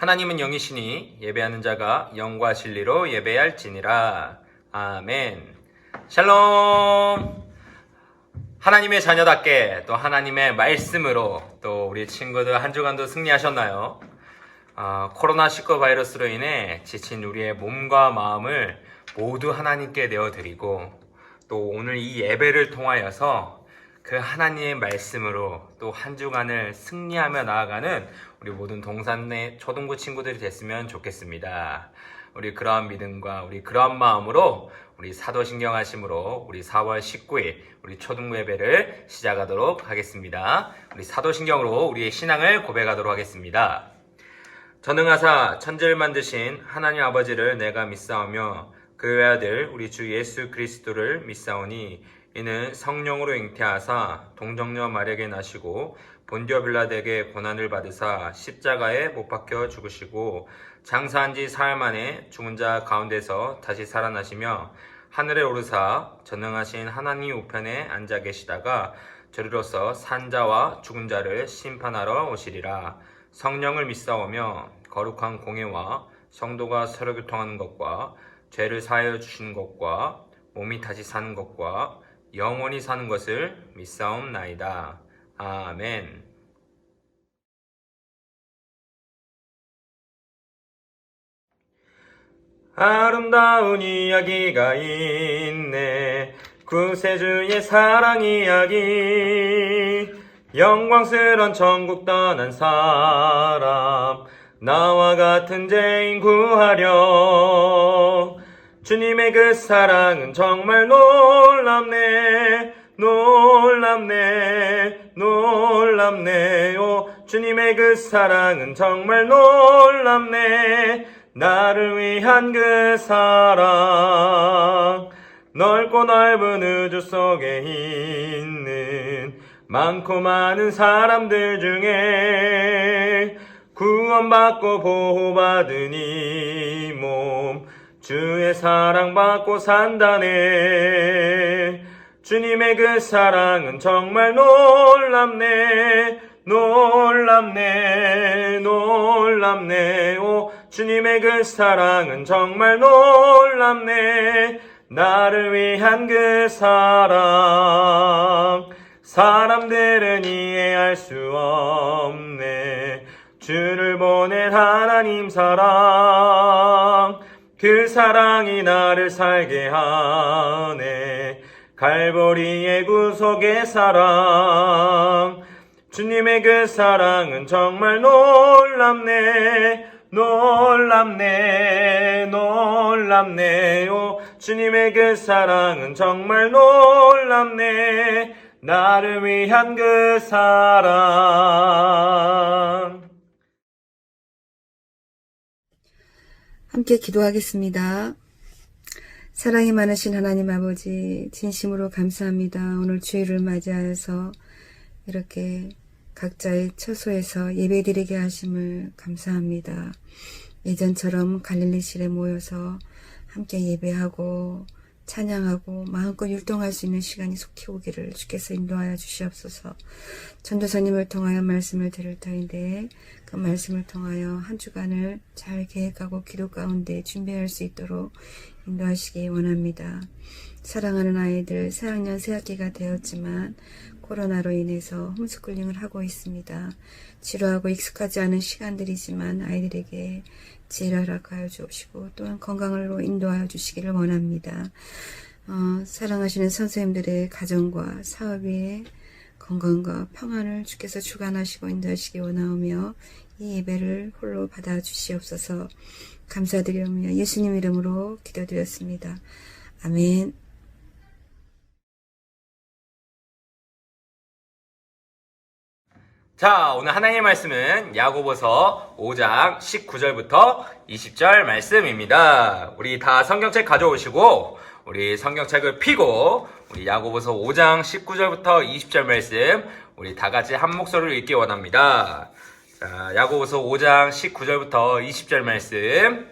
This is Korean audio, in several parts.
하나님은 영이시니 예배하는 자가 영과 진리로 예배할지니라. 아멘. 샬롬. 하나님의 자녀답게 또 하나님의 말씀으로 또 우리 친구들 한 주간도 승리하셨나요? 코로나19 바이러스로 인해 지친 우리의 몸과 마음을 모두 하나님께 내어드리고 또 오늘 이 예배를 통하여서 그 하나님의 말씀으로 또 한 주간을 승리하며 나아가는 우리 모든 동산내 초등부 친구들이 됐으면 좋겠습니다. 우리 그러한 믿음과 우리 그러한 마음으로 우리 사도신경 하심으로 우리 4월 19일 우리 초등부 예배를 시작하도록 하겠습니다. 우리 사도신경으로 우리의 신앙을 고백하도록 하겠습니다. 전능하사 천지를 만드신 하나님 아버지를 내가 믿사오며 그 외아들 우리 주 예수 그리스도를 믿사오니 이는 성령으로 잉태하사 동정녀 마리아에게 나시고 본디오 빌라도에게 고난을 받으사 십자가에 못 박혀 죽으시고 장사한 지 사흘 만에 죽은 자 가운데서 다시 살아나시며 하늘에 오르사 전능하신 하나님 우편에 앉아 계시다가 저리로서 산 자와 죽은 자를 심판하러 오시리라. 성령을 믿사오며 거룩한 공예와 성도가 서로 교통하는 것과 죄를 사하여 주시는 것과 몸이 다시 사는 것과 영원히 사는 것을 믿사옵나이다. 아멘. 아름다운 이야기가 있네. 구세주의 사랑 이야기. 영광스런 천국 떠난 사람 나와 같은 죄인 구하려. 주님의 그 사랑은 정말 놀랍네. 놀랍네. 놀랍네. 오 주님의 그 사랑은 정말 놀랍네. 나를 위한 그 사랑. 넓고 넓은 우주 속에 있는 많고 많은 사람들 중에 구원받고 보호받은 이 몸 주의 사랑받고 산다네. 주님의 그 사랑은 정말 놀랍네. 놀랍네. 놀랍네. 오 주님의 그 사랑은 정말 놀랍네. 나를 위한 그 사랑. 사람들은 이해할 수 없네. 주를 보낸 하나님 사랑. 그 사랑이 나를 살게 하네. 갈보리의 구속의 사랑. 주님의 그 사랑은 정말 놀랍네. 놀랍네. 놀랍네. 오 주님의 그 사랑은 정말 놀랍네. 나를 위한 그 사랑. 함께 기도하겠습니다. 사랑이 많으신 하나님 아버지, 진심으로 감사합니다. 오늘 주일을 맞이하여서 이렇게 각자의 처소에서 예배드리게 하심을 감사합니다. 예전처럼 갈릴리실에 모여서 함께 예배하고 찬양하고 마음껏 율동할 수 있는 시간이 속히 오기를 주께서 인도하여 주시옵소서. 전도사님을 통하여 말씀을 들을 터인데 그 말씀을 통하여 한 주간을 잘 계획하고 기도 가운데 준비할 수 있도록 인도하시기 원합니다. 사랑하는 아이들 새학년 새학기가 되었지만 코로나로 인해서 홈스쿨링을 하고 있습니다. 지루하고 익숙하지 않은 시간들이지만 아이들에게 지혜를 허락하여 주시고 또한 건강으로 인도하여 주시기를 원합니다. 사랑하시는 선생님들의 가정과 사업의 건강과 평안을 주께서 주관하시고 인도하시기 원하오며 이 예배를 홀로 받아 주시옵소서. 감사드리며 예수님 이름으로 기도드렸습니다. 아멘. 자, 오늘 하나님의 말씀은 야고보서 5장 19절부터 20절 말씀입니다. 우리 다 성경책 가져오시고 우리 성경책을 펴고 우리 야고보서 5장 19절부터 20절 말씀 우리 다 같이 한 목소리로 읽기 원합니다. 자, 야고보서 5장 19절부터 20절 말씀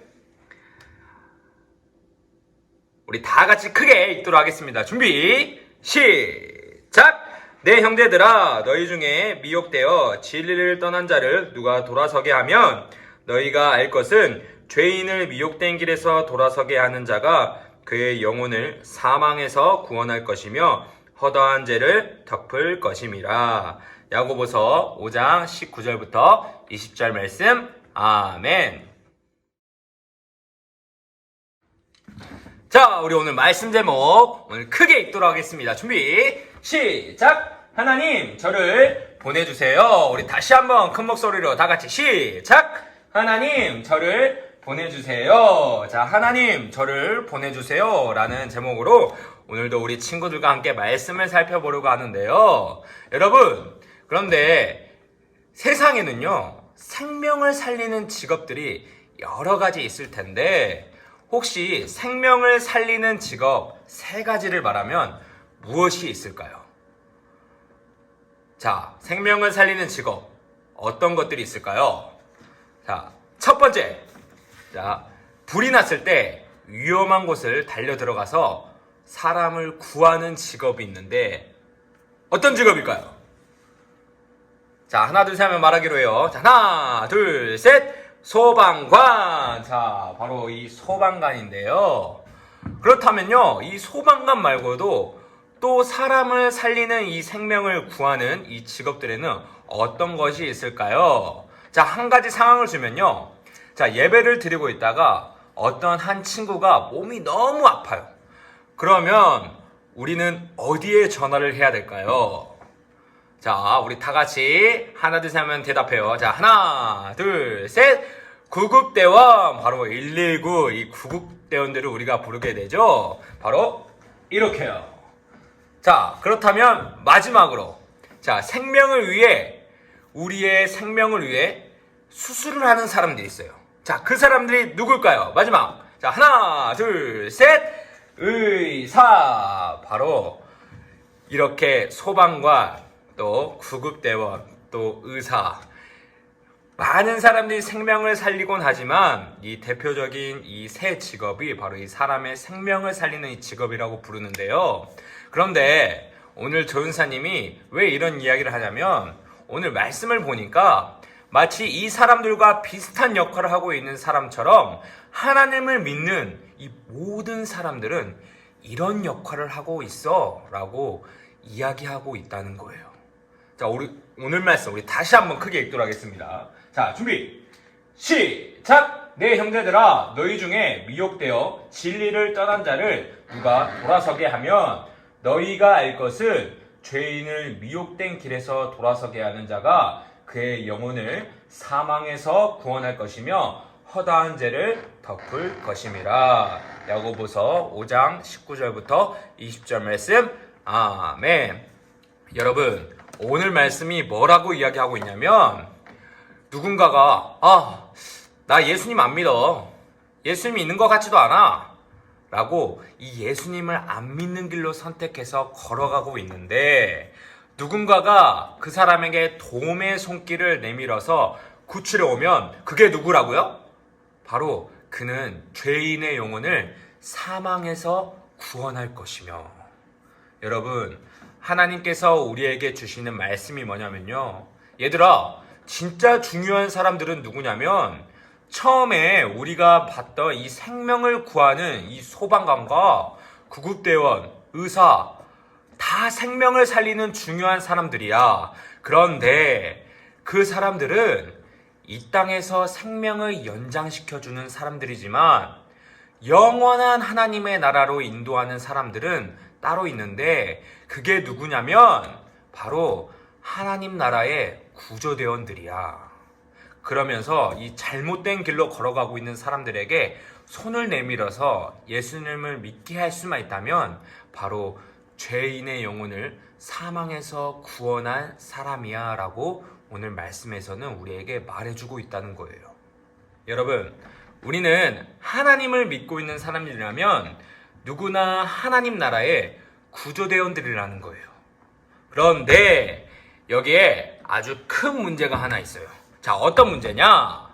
우리 다 같이 크게 읽도록 하겠습니다. 준비 시작! 내 형제들아 너희 중에 미혹되어 진리를 떠난 자를 누가 돌아서게 하면 너희가 알 것은 죄인을 미혹된 길에서 돌아서게 하는 자가 그의 영혼을 사망에서 구원할 것이며 허다한 죄를 덮을 것임이라. 야고보서 5장 19절부터 20절 말씀. 아멘. 자, 우리 오늘 말씀 제목 오늘 크게 읽도록 하겠습니다. 준비 시작. 하나님 저를 보내주세요. 우리 다시 한번 큰 목소리로 다 같이 시작. 하나님 저를 보내주세요. 자, 하나님 저를 보내주세요 라는 제목으로 오늘도 우리 친구들과 함께 말씀을 살펴보려고 하는데요. 여러분, 그런데 세상에는요 생명을 살리는 직업들이 여러 가지 있을 텐데 혹시 생명을 살리는 직업 3가지를 말하면 무엇이 있을까요? 자, 생명을 살리는 직업 어떤 것들이 있을까요? 자, 첫 번째. 자, 불이 났을 때 위험한 곳을 달려 들어가서 사람을 구하는 직업이 있는데 어떤 직업일까요? 자, 하나 둘 셋 하면 말하기로 해요. 자, 하나 둘 셋. 소방관. 자, 바로 이 소방관인데요. 그렇다면요, 이 소방관 말고도 또 사람을 살리는 이 생명을 구하는 이 직업들에는 어떤 것이 있을까요? 자, 한 가지 상황을 주면요. 자, 예배를 드리고 있다가 어떤 한 친구가 몸이 너무 아파요. 그러면 우리는 어디에 전화를 해야 될까요? 자, 우리 다 같이 하나 둘 셋 하면 대답해요. 자, 하나 둘 셋. 구급대원. 바로 119. 이 구급대원들을 우리가 부르게 되죠. 바로 이렇게요. 자, 그렇다면 마지막으로, 자, 생명을 위해, 우리의 생명을 위해 수술을 하는 사람들이 있어요. 자, 그 사람들이 누굴까요? 마지막. 자, 하나 둘 셋. 의사. 바로 이렇게 소방관, 또 구급대원, 또 의사, 많은 사람들이 생명을 살리곤 하지만 이 대표적인 이 세 직업이 바로 이 사람의 생명을 살리는 이 직업이라고 부르는데요. 그런데 오늘 조은사님이 왜 이런 이야기를 하냐면 오늘 말씀을 보니까 마치 이 사람들과 비슷한 역할을 하고 있는 사람처럼 하나님을 믿는 이 모든 사람들은 이런 역할을 하고 있어 라고 이야기하고 있다는 거예요. 자, 오늘 말씀 우리 다시 한번 크게 읽도록 하겠습니다. 자, 준비 시작. 내 형제들아, 너희 중에 미혹되어 진리를 떠난 자를 누가 돌아서게 하면 너희가 알 것은 죄인을 미혹된 길에서 돌아서게 하는 자가 그의 영혼을 사망에서 구원할 것이며 허다한 죄를 덮을 것임이라. 야고보서 5장 19절부터 20절 말씀. 아멘. 여러분, 오늘 말씀이 뭐라고 이야기하고 있냐면 누군가가 나 예수님 안 믿어. 예수님이 있는 것 같지도 않아. 라고 이 예수님을 안 믿는 길로 선택해서 걸어가고 있는데 누군가가 그 사람에게 도움의 손길을 내밀어서 구출해 오면 그게 누구라고요? 바로 그는 죄인의 영혼을 사망에서 구원할 것이며. 여러분, 하나님께서 우리에게 주시는 말씀이 뭐냐면요, 얘들아, 진짜 중요한 사람들은 누구냐면 처음에 우리가 봤던 이 생명을 구하는 이 소방관과 구급대원, 의사, 다 생명을 살리는 중요한 사람들이야. 그런데 그 사람들은 이 땅에서 생명을 연장시켜주는 사람들이지만 영원한 하나님의 나라로 인도하는 사람들은 따로 있는데 그게 누구냐면 바로 하나님 나라의 구조대원들이야. 그러면서 이 잘못된 길로 걸어가고 있는 사람들에게 손을 내밀어서 예수님을 믿게 할 수만 있다면 바로 죄인의 영혼을 사망에서 구원한 사람이야 라고 오늘 말씀에서는 우리에게 말해주고 있다는 거예요. 여러분, 우리는 하나님을 믿고 있는 사람들이라면 누구나 하나님 나라의 구조대원들이라는 거예요. 그런데 여기에 아주 큰 문제가 하나 있어요. 자, 어떤 문제냐?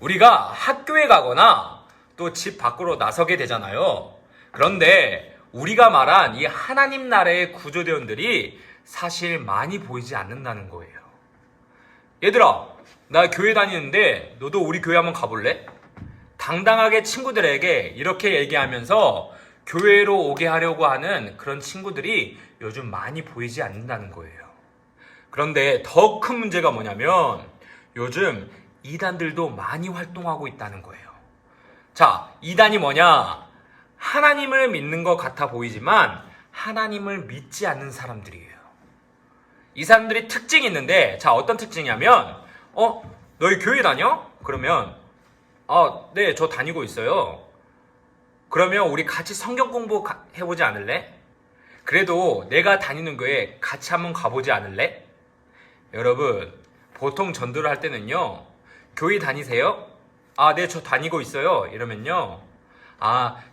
우리가 학교에 가거나 또 집 밖으로 나서게 되잖아요. 그런데 우리가 말한 이 하나님 나라의 구조대원들이 사실 많이 보이지 않는다는 거예요. 얘들아, 나 교회 다니는데 너도 우리 교회 한번 가볼래? 당당하게 친구들에게 이렇게 얘기하면서 교회로 오게 하려고 하는 그런 친구들이 요즘 많이 보이지 않는다는 거예요. 그런데 더 큰 문제가 뭐냐면 요즘 이단들도 많이 활동하고 있다는 거예요. 자, 이단이 뭐냐? 하나님을 믿는 것 같아 보이지만 하나님을 믿지 않는 사람들이에요. 이 사람들이 특징이 있는데, 자, 어떤 특징이냐면 너희 교회 다녀? 그러면 네, 저 다니고 있어요. 그러면 우리 같이 성경 공부 해보지 않을래? 그래도 내가 다니는 교회 같이 한번 가보지 않을래? 여러분, 보통 전도를 할 때는요, 교회 다니세요? 네, 저 다니고 있어요. 이러면요,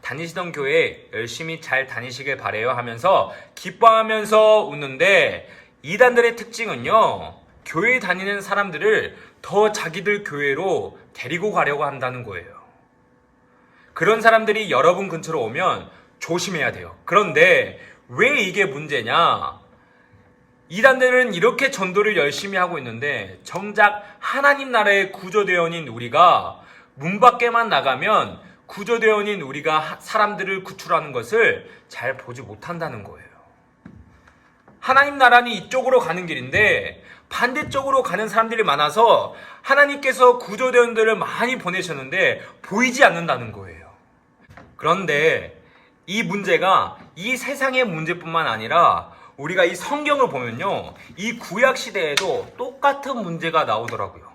다니시던 교회 열심히 잘 다니시길 바래요 하면서 기뻐하면서 웃는데, 이단들의 특징은요, 교회 다니는 사람들을 더 자기들 교회로 데리고 가려고 한다는 거예요. 그런 사람들이 여러분 근처로 오면 조심해야 돼요. 그런데 왜 이게 문제냐? 이단들은 이렇게 전도를 열심히 하고 있는데 정작 하나님 나라의 구조대원인 우리가 문 밖에만 나가면 구조대원인 우리가 사람들을 구출하는 것을 잘 보지 못한다는 거예요. 하나님 나라는 이쪽으로 가는 길인데 반대쪽으로 가는 사람들이 많아서 하나님께서 구조대원들을 많이 보내셨는데 보이지 않는다는 거예요. 그런데 이 문제가 이 세상의 문제뿐만 아니라 우리가 이 성경을 보면요, 이 구약 시대에도 똑같은 문제가 나오더라고요.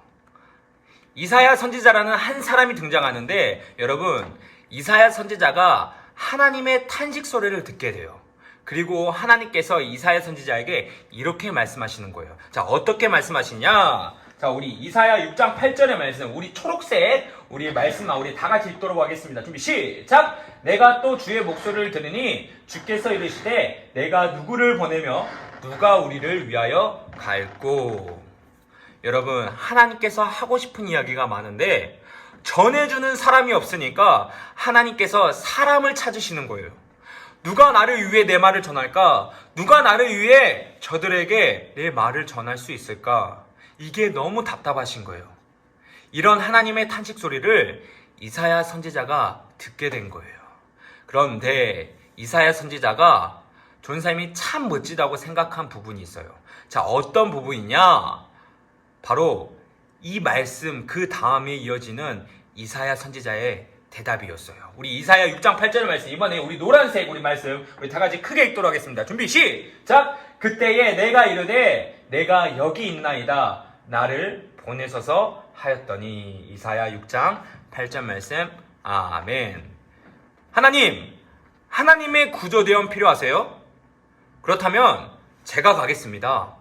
이사야 선지자라는 한 사람이 등장하는데, 여러분, 이사야 선지자가 하나님의 탄식 소리를 듣게 돼요. 그리고 하나님께서 이사야 선지자에게 이렇게 말씀하시는 거예요. 자, 어떻게 말씀하시냐? 자, 우리 이사야 6장 8절의 말씀, 우리 초록색 우리 말씀 우리 다 같이 읽도록 하겠습니다. 준비 시작! 내가 또 주의 목소리를 들으니 주께서 이르시되 내가 누구를 보내며 누가 우리를 위하여 갈꼬. 여러분, 하나님께서 하고 싶은 이야기가 많은데 전해주는 사람이 없으니까 하나님께서 사람을 찾으시는 거예요. 누가 나를 위해 내 말을 전할까? 누가 나를 위해 저들에게 내 말을 전할 수 있을까? 이게 너무 답답하신 거예요. 이런 하나님의 탄식 소리를 이사야 선지자가 듣게 된 거예요. 그런데 이사야 선지자가 존쌤이 참 멋지다고 생각한 부분이 있어요. 자, 어떤 부분이냐? 바로 이 말씀 그 다음에 이어지는 이사야 선지자의 대답이었어요. 우리 이사야 6장 8절 말씀, 이번에 우리 노란색 우리 말씀 우리 다 같이 크게 읽도록 하겠습니다. 준비 시작! 그때에 내가 이르되 내가 여기 있나이다 나를 보내소서 하였더니. 이사야 6장 8절 말씀. 아멘. 하나님의 구조대원 필요하세요? 그렇다면 제가 가겠습니다.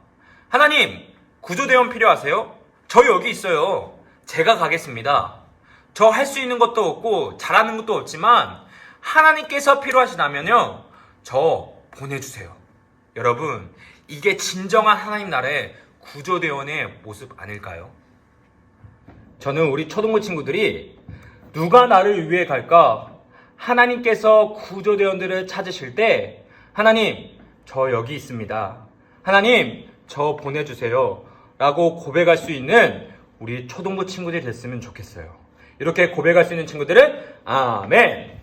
하나님, 구조대원 필요하세요? 저 여기 있어요. 제가 가겠습니다. 저 할 수 있는 것도 없고 잘하는 것도 없지만 하나님께서 필요하시다면요, 저 보내주세요. 여러분, 이게 진정한 하나님 나라의 구조대원의 모습 아닐까요? 저는 우리 초등부 친구들이 누가 나를 위해 갈까? 하나님께서 구조대원들을 찾으실 때 하나님, 저 여기 있습니다. 하나님, 저 보내주세요. 라고 고백할 수 있는 우리 초등부 친구들이 됐으면 좋겠어요. 이렇게 고백할 수 있는 친구들은 아멘.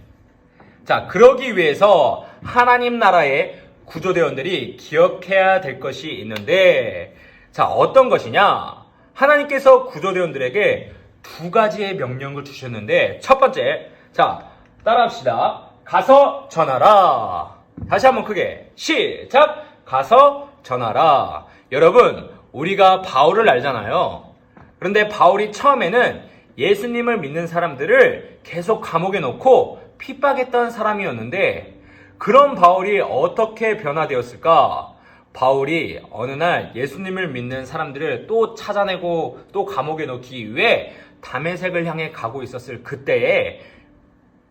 자, 그러기 위해서 하나님 나라의 구조대원들이 기억해야 될 것이 있는데, 자, 어떤 것이냐? 하나님께서 구조대원들에게 두 가지의 명령을 주셨는데, 첫 번째, 자, 따라합시다. 가서 전하라. 다시 한번 크게 시작! 가서 전하라. 여러분, 우리가 바울을 알잖아요. 그런데 바울이 처음에는 예수님을 믿는 사람들을 계속 감옥에 넣고 핍박했던 사람이었는데, 그런 바울이 어떻게 변화되었을까? 바울이 어느 날 예수님을 믿는 사람들을 또 찾아내고 또 감옥에 넣기 위해 다메섹을 향해 가고 있었을 그때에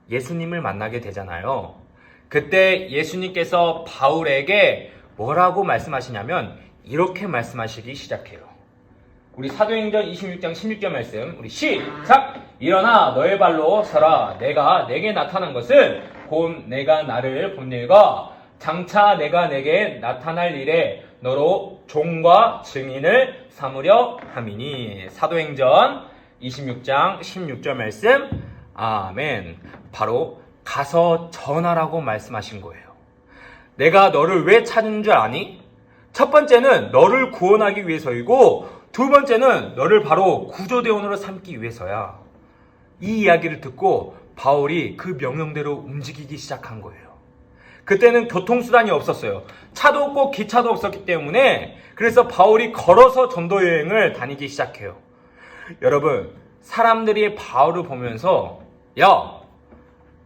예수님을 만나게 되잖아요. 그때 예수님께서 바울에게 뭐라고 말씀하시냐면 이렇게 말씀하시기 시작해요. 우리 사도행전 26장 16절 말씀 우리 시작! 일어나 너의 발로 서라. 내가 내게 나타난 것은 곧 내가 나를 본 일과 장차 내가 내게 나타날 일에 너로 종과 증인을 삼으려 함이니. 사도행전 26장 16절 말씀. 아멘. 바로 가서 전하라고 말씀하신 거예요. 내가 너를 왜 찾은 줄 아니? 첫 번째는 너를 구원하기 위해서이고, 두 번째는 너를 바로 구조대원으로 삼기 위해서야. 이 이야기를 듣고 바울이 그 명령대로 움직이기 시작한 거예요. 그때는 교통수단이 없었어요. 차도 없고 기차도 없었기 때문에, 그래서 바울이 걸어서 전도 여행을 다니기 시작해요. 여러분, 사람들이 바울을 보면서 야,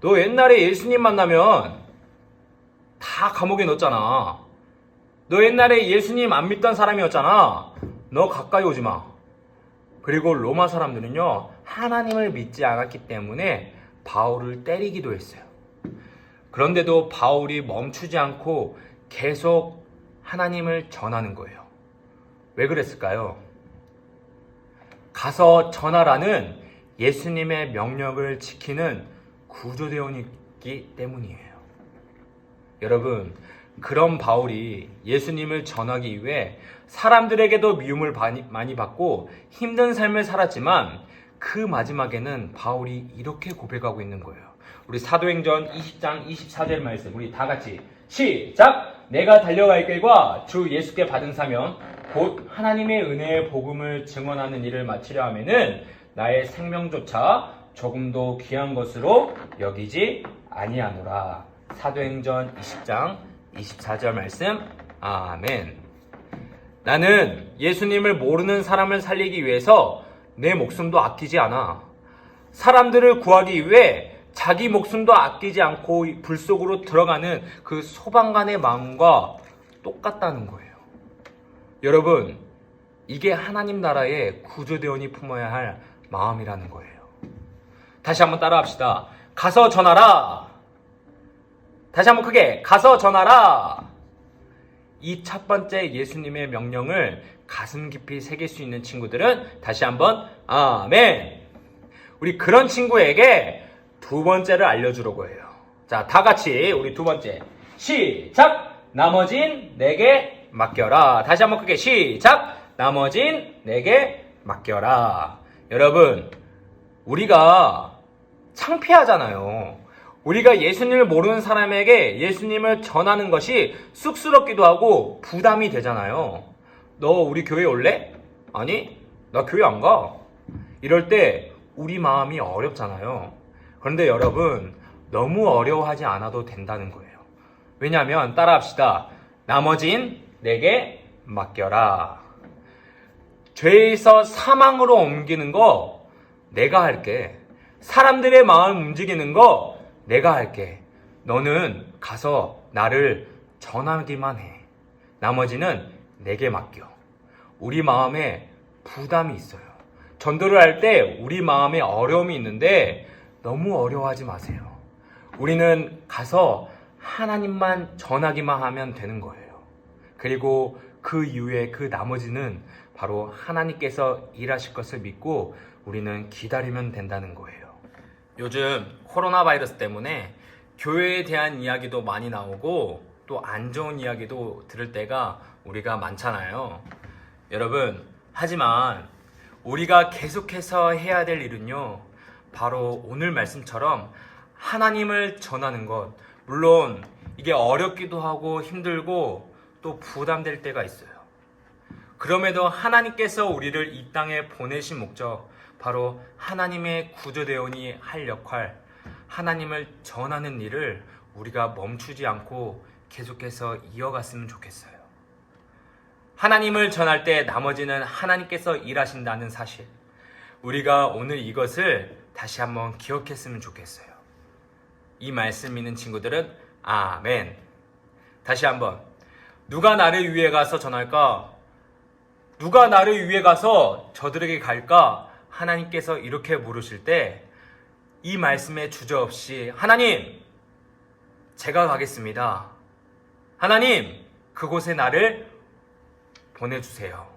너 옛날에 예수님 만나면 다 감옥에 넣었잖아. 너 옛날에 예수님 안 믿던 사람이었잖아. 너 가까이 오지 마. 그리고 로마 사람들은요, 하나님을 믿지 않았기 때문에 바울을 때리기도 했어요. 그런데도 바울이 멈추지 않고 계속 하나님을 전하는 거예요. 왜 그랬을까요? 가서 전하라는 예수님의 명령을 지키는 구조대원이기 때문이에요. 여러분, 그런 바울이 예수님을 전하기 위해 사람들에게도 미움을 많이 받고 힘든 삶을 살았지만, 그 마지막에는 바울이 이렇게 고백하고 있는 거예요. 우리 사도행전 20장 24절 말씀, 우리 다 같이 시작! 내가 달려갈 길과 주 예수께 받은 사명 곧 하나님의 은혜의 복음을 증언하는 일을 마치려 하면은 나의 생명조차 조금도 귀한 것으로 여기지 아니하노라. 사도행전 20장 24절 말씀. 아멘. 나는 예수님을 모르는 사람을 살리기 위해서 내 목숨도 아끼지 않아. 사람들을 구하기 위해 자기 목숨도 아끼지 않고 불 속으로 들어가는 그 소방관의 마음과 똑같다는 거예요. 여러분, 이게 하나님 나라의 구조대원이 품어야 할 마음이라는 거예요. 다시 한번 따라합시다. 가서 전하라. 다시 한번 크게 가서 전하라. 이 첫 번째 예수님의 명령을 가슴 깊이 새길 수 있는 친구들은 다시 한번 아멘. 우리 그런 친구에게 두 번째를 알려주려고 해요. 자, 다 같이 우리 두 번째 시작! 나머진 내게 맡겨라. 다시 한번 크게 시작! 나머진 내게 맡겨라. 여러분, 우리가 창피하잖아요. 우리가 예수님을 모르는 사람에게 예수님을 전하는 것이 쑥스럽기도 하고 부담이 되잖아요. 너 우리 교회 올래? 아니, 나 교회 안 가. 이럴 때 우리 마음이 어렵잖아요. 그런데 여러분, 너무 어려워하지 않아도 된다는 거예요. 왜냐하면 따라합시다. 나머진 내게 맡겨라. 죄에서 사망으로 옮기는 거 내가 할게. 사람들의 마음 움직이는 거 내가 할게. 너는 가서 나를 전하기만 해. 나머지는 내게 맡겨. 우리 마음에 부담이 있어요. 전도를 할 때 우리 마음에 어려움이 있는데 너무 어려워하지 마세요. 우리는 가서 하나님만 전하기만 하면 되는 거예요. 그리고 그 이후에 그 나머지는 바로 하나님께서 일하실 것을 믿고 우리는 기다리면 된다는 거예요. 요즘 코로나 바이러스 때문에 교회에 대한 이야기도 많이 나오고 또 안 좋은 이야기도 들을 때가 우리가 많잖아요. 여러분, 하지만 우리가 계속해서 해야 될 일은요, 바로 오늘 말씀처럼 하나님을 전하는 것. 물론 이게 어렵기도 하고 힘들고 또 부담될 때가 있어요. 그럼에도 하나님께서 우리를 이 땅에 보내신 목적, 바로 하나님의 구조대원이 할 역할, 하나님을 전하는 일을 우리가 멈추지 않고 계속해서 이어갔으면 좋겠어요. 하나님을 전할 때 나머지는 하나님께서 일하신다는 사실, 우리가 오늘 이것을 다시 한번 기억했으면 좋겠어요. 이 말씀 믿는 친구들은 아멘. 다시 한번, 누가 나를 위해 가서 전할까? 누가 나를 위해 가서 저들에게 갈까? 하나님께서 이렇게 물으실 때 이 말씀에 주저없이 하나님, 제가 가겠습니다. 하나님, 그곳에 나를 보내주세요.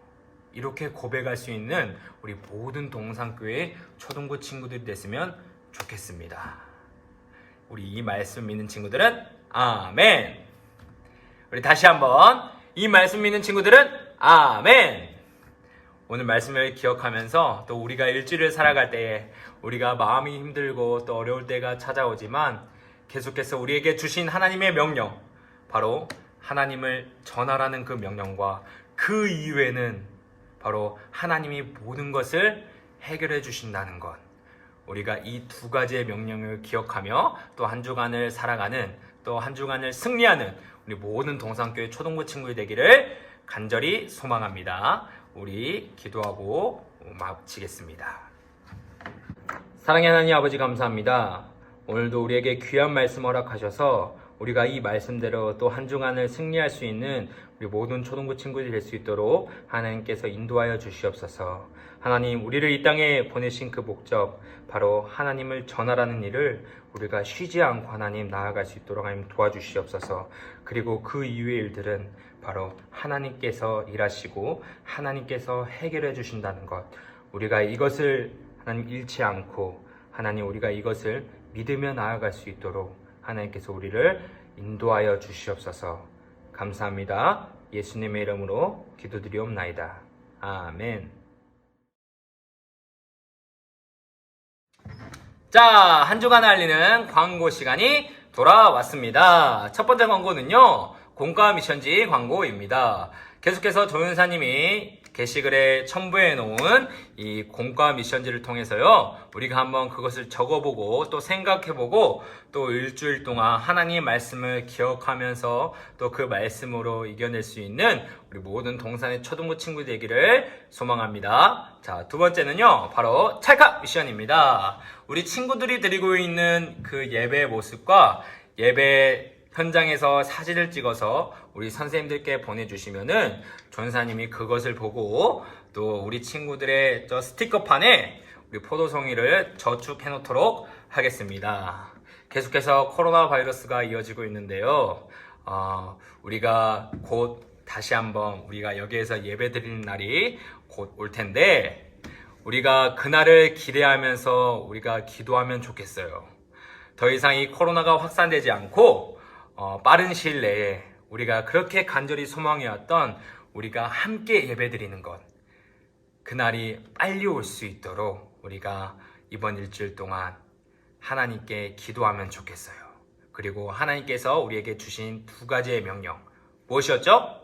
이렇게 고백할 수 있는 우리 모든 동산교회 초등부 친구들이 됐으면 좋겠습니다. 우리 이 말씀 믿는 친구들은 아멘. 우리 다시 한번 이 말씀 믿는 친구들은 아멘. 오늘 말씀을 기억하면서 또 우리가 일주일을 살아갈 때에 우리가 마음이 힘들고 또 어려울 때가 찾아오지만 계속해서 우리에게 주신 하나님의 명령, 바로 하나님을 전하라는 그 명령과 그 이후에는 바로 하나님이 모든 것을 해결해 주신다는 것, 우리가 이 두 가지의 명령을 기억하며 또 한 주간을 살아가는, 또 한 주간을 승리하는 우리 모든 동산교회 초등부 친구들 되기를 간절히 소망합니다. 우리 기도하고 마치겠습니다. 사랑의 하나님 아버지, 감사합니다. 오늘도 우리에게 귀한 말씀 허락하셔서 우리가 이 말씀대로 또 한 주간을 승리할 수 있는 우리 모든 초등부 친구들이 될 수 있도록 하나님께서 인도하여 주시옵소서. 하나님, 우리를 이 땅에 보내신 그 목적, 바로 하나님을 전하라는 일을 우리가 쉬지 않고 하나님 나아갈 수 있도록 하나님 도와주시옵소서. 그리고 그 이후의 일들은 바로 하나님께서 일하시고 하나님께서 해결해 주신다는 것, 우리가 이것을 하나님 잃지 않고 하나님, 우리가 이것을 믿으며 나아갈 수 있도록 하나님께서 우리를 인도하여 주시옵소서. 감사합니다. 예수님의 이름으로 기도드리옵나이다. 아멘. 자, 한 주간 알리는 광고 시간이 돌아왔습니다. 첫 번째 광고는요, 공과 미션지 광고입니다. 계속해서 조윤사님이 게시글에 첨부해 놓은 이 공과 미션지를 통해서요, 우리가 한번 그것을 적어보고 또 생각해보고 또 일주일 동안 하나님의 말씀을 기억하면서 또 그 말씀으로 이겨낼 수 있는 우리 모든 동산의 초등부 친구들 되기를 소망합니다. 자, 두 번째는요, 바로 찰칵 미션입니다. 우리 친구들이 드리고 있는 그 예배의 모습과 예배 현장에서 사진을 찍어서 우리 선생님들께 보내주시면은 전사님이 그것을 보고 또 우리 친구들의 저 스티커판에 우리 포도송이를 저축해 놓도록 하겠습니다. 계속해서 코로나 바이러스가 이어지고 있는데요. 우리가 곧 다시 한번 우리가 여기에서 예배 드리는 날이 곧 올 텐데, 우리가 그날을 기대하면서 우리가 기도하면 좋겠어요. 더 이상 이 코로나가 확산되지 않고 빠른 시일 내에 우리가 그렇게 간절히 소망해왔던 우리가 함께 예배드리는 것, 그날이 빨리 올 수 있도록 우리가 이번 일주일 동안 하나님께 기도하면 좋겠어요. 그리고 하나님께서 우리에게 주신 두 가지의 명령, 무엇이었죠?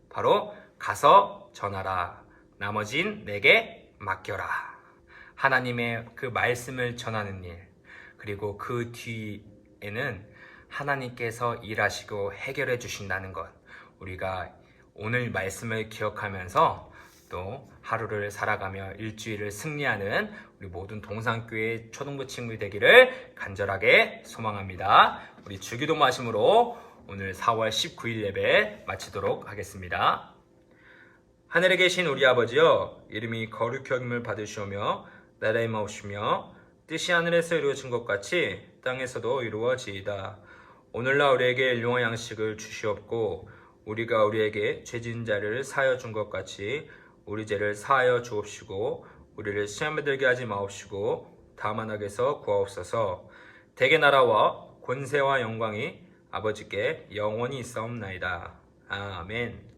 바로 가서 전하라, 나머진 내게 맡겨라. 하나님의 그 말씀을 전하는 일, 그리고 그 뒤에는 하나님께서 일하시고 해결해 주신다는 것, 우리가 오늘 말씀을 기억하면서 또 하루를 살아가며 일주일을 승리하는 우리 모든 동산교회 초등부 친구들 되기를 간절하게 소망합니다. 우리 주기도 마심으로 오늘 4월 19일 예배 마치도록 하겠습니다. 하늘에 계신 우리 아버지여, 이름이 거룩히 여김을 받으시오며 나라의 마옵시며 뜻이 하늘에서 이루어진 것 같이 땅에서도 이루어지이다. 오늘날 우리에게 일용할 양식을 주시옵고 우리가 우리에게 죄진 자를 사하여 준 것 같이 우리 죄를 사하여 주옵시고 우리를 시험에 들게 하지 마옵시고 다만 악에서 구하옵소서. 대개 나라와 권세와 영광이 아버지께 영원히 있사옵나이다. 아멘.